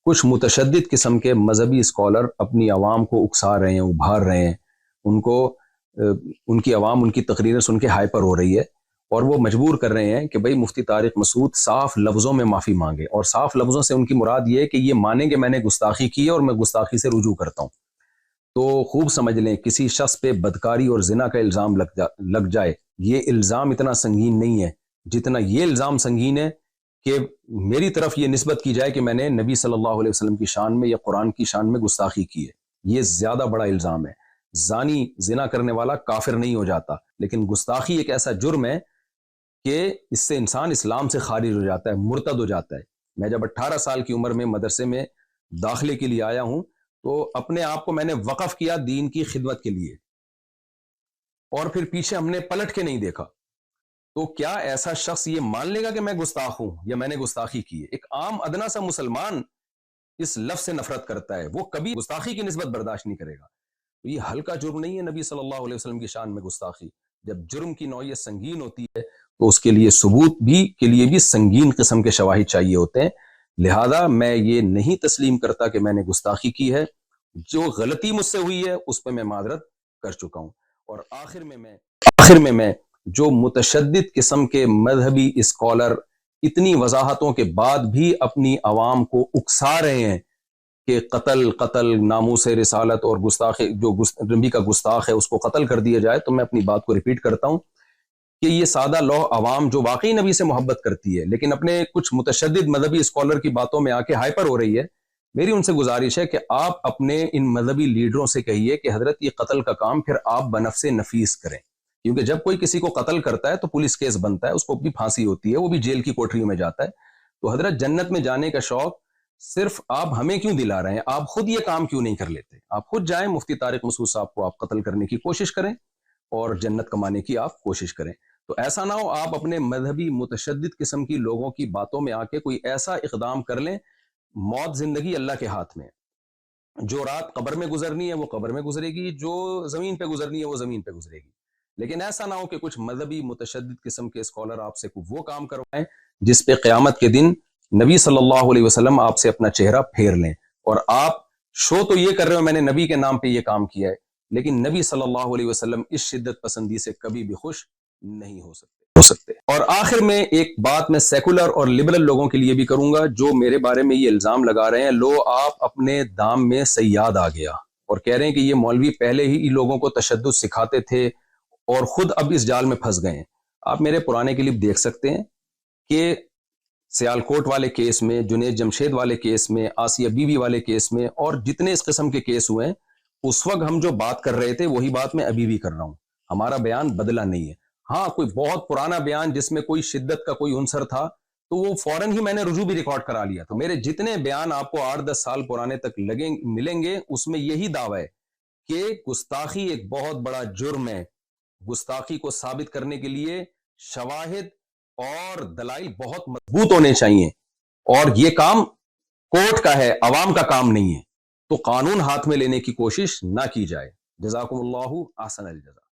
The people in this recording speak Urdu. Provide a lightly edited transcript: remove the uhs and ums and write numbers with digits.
کچھ متشدد قسم کے مذہبی اسکالر اپنی عوام کو اکسا رہے ہیں، ابھار رہے ہیں، ان کی عوام ان کی تقریریں سن کے ہائپر ہو رہی ہے، اور وہ مجبور کر رہے ہیں کہ بھئی مفتی طارق مسعود صاف لفظوں میں معافی مانگے، اور صاف لفظوں سے ان کی مراد یہ ہے کہ یہ مانیں کہ میں نے گستاخی کی ہے اور میں گستاخی سے رجوع کرتا ہوں۔ تو خوب سمجھ لیں، کسی شخص پہ بدکاری اور زنا کا الزام لگ جائے، یہ الزام اتنا سنگین نہیں ہے جتنا یہ الزام سنگین ہے کہ میری طرف یہ نسبت کی جائے کہ میں نے نبی صلی اللہ علیہ وسلم کی شان میں یا قرآن کی شان میں گستاخی کی ہے۔ یہ زیادہ بڑا الزام ہے۔ زانی زنا کرنے والا کافر نہیں ہو جاتا، لیکن گستاخی ایک ایسا جرم ہے کہ اس سے انسان اسلام سے خارج ہو جاتا ہے، مرتد ہو جاتا ہے۔ میں جب 18 سال کی عمر میں مدرسے میں داخلے کے لیے آیا ہوں تو اپنے آپ کو میں نے وقف کیا دین کی خدمت کے لیے، اور پھر پیچھے ہم نے پلٹ کے نہیں دیکھا۔ تو کیا ایسا شخص یہ مان لے گا کہ میں گستاخ ہوں یا میں نے گستاخی کی ہے؟ ایک عام ادنا سا مسلمان اس لفظ سے نفرت کرتا ہے، وہ کبھی گستاخی کی نسبت برداشت نہیں کرے گا۔ تو یہ ہلکا جرم نہیں ہے نبی صلی اللہ علیہ وسلم کی شان میں گستاخی۔ جب جرم کی نوعیت سنگین ہوتی ہے تو اس کے لیے ثبوت کے لیے بھی سنگین قسم کے شواہد چاہیے ہوتے ہیں۔ لہذا میں یہ نہیں تسلیم کرتا کہ میں نے گستاخی کی ہے۔ جو غلطی مجھ سے ہوئی ہے اس پہ میں معذرت کر چکا ہوں۔ اور آخر میں میں جو متشدد قسم کے مذہبی اسکالر اتنی وضاحتوں کے بعد بھی اپنی عوام کو اکسا رہے ہیں کہ قتل ناموس رسالت اور گستاخی، جو نبی کا گستاخ ہے اس کو قتل کر دیا جائے، تو میں اپنی بات کو ریپیٹ کرتا ہوں کہ یہ سادہ لوح عوام جو واقعی نبی سے محبت کرتی ہے لیکن اپنے کچھ متشدد مذہبی اسکالر کی باتوں میں آ کے ہائپر ہو رہی ہے، میری ان سے گزارش ہے کہ آپ اپنے ان مذہبی لیڈروں سے کہیے کہ حضرت یہ قتل کا کام پھر آپ بنفس نفیس کریں، کیونکہ جب کوئی کسی کو قتل کرتا ہے تو پولیس کیس بنتا ہے، اس کو بھی پھانسی ہوتی ہے، وہ بھی جیل کی کوٹریوں میں جاتا ہے۔ تو حضرت جنت میں جانے کا شوق صرف آپ ہمیں کیوں دلا رہے ہیں؟ آپ خود یہ کام کیوں نہیں کر لیتے؟ آپ خود جائیں، مفتی طارق مسعود صاحب کو آپ قتل کرنے کی کوشش کریں اور جنت کمانے کی آپ کوشش کریں۔ تو ایسا نہ ہو آپ اپنے مذہبی متشدد قسم کی لوگوں کی باتوں میں آ کے کوئی ایسا اقدام کر لیں۔ موت زندگی اللہ کے ہاتھ میں، جو رات قبر میں گزرنی ہے وہ قبر میں گزرے گی، جو زمین پہ گزرنی ہے وہ زمین پہ گزرے گی۔ لیکن ایسا نہ ہو کہ کچھ مذہبی متشدد قسم کے اسکالر آپ سے وہ کام کروائیں جس پہ قیامت کے دن نبی صلی اللہ علیہ وسلم آپ سے اپنا چہرہ پھیر لیں، اور آپ شو تو یہ کر رہے ہو میں نے نبی کے نام پہ یہ کام کیا ہے، لیکن نبی صلی اللہ علیہ وسلم اس شدت پسندی سے کبھی بھی خوش نہیں ہو سکتے۔ اور آخر میں ایک بات میں سیکولر اور لبرل لوگوں کے لیے بھی کروں گا جو میرے بارے میں یہ الزام لگا رہے ہیں، لو آپ اپنے دام میں سیاد آ گیا، اور کہہ رہے ہیں کہ یہ مولوی پہلے ہی لوگوں کو تشدد سکھاتے تھے اور خود اب اس جال میں پھنس گئے ہیں۔ آپ میرے پرانے کلپ دیکھ سکتے ہیں کہ سیالکوٹ والے کیس میں، جنید جمشید والے کیس میں، آسیہ بی بی والے کیس میں، اور جتنے اس قسم کے کیس ہوئے ہیں، اس وقت ہم جو بات کر رہے تھے وہی بات میں ابھی بھی کر رہا ہوں۔ ہمارا بیان بدلا نہیں ہے۔ ہاں کوئی بہت پرانا بیان جس میں کوئی شدت کا کوئی عنصر تھا تو وہ فوراً ہی میں نے رجوع بھی ریکارڈ کرا لیا۔ تو میرے جتنے بیان آپ کو 8-10 سال پرانے تک ملیں گے، اس میں یہی دعویٰ ہے کہ گستاخی ایک بہت بڑا جرم ہے۔ گستاخی کو ثابت کرنے کے لیے شواہد اور دلائل بہت مضبوط ہونے چاہیے، اور یہ کام کورٹ کا ہے، عوام کا کام نہیں ہے۔ تو قانون ہاتھ میں لینے کی کوشش نہ کی جائے۔ جزاکم اللہ احسن الجزا۔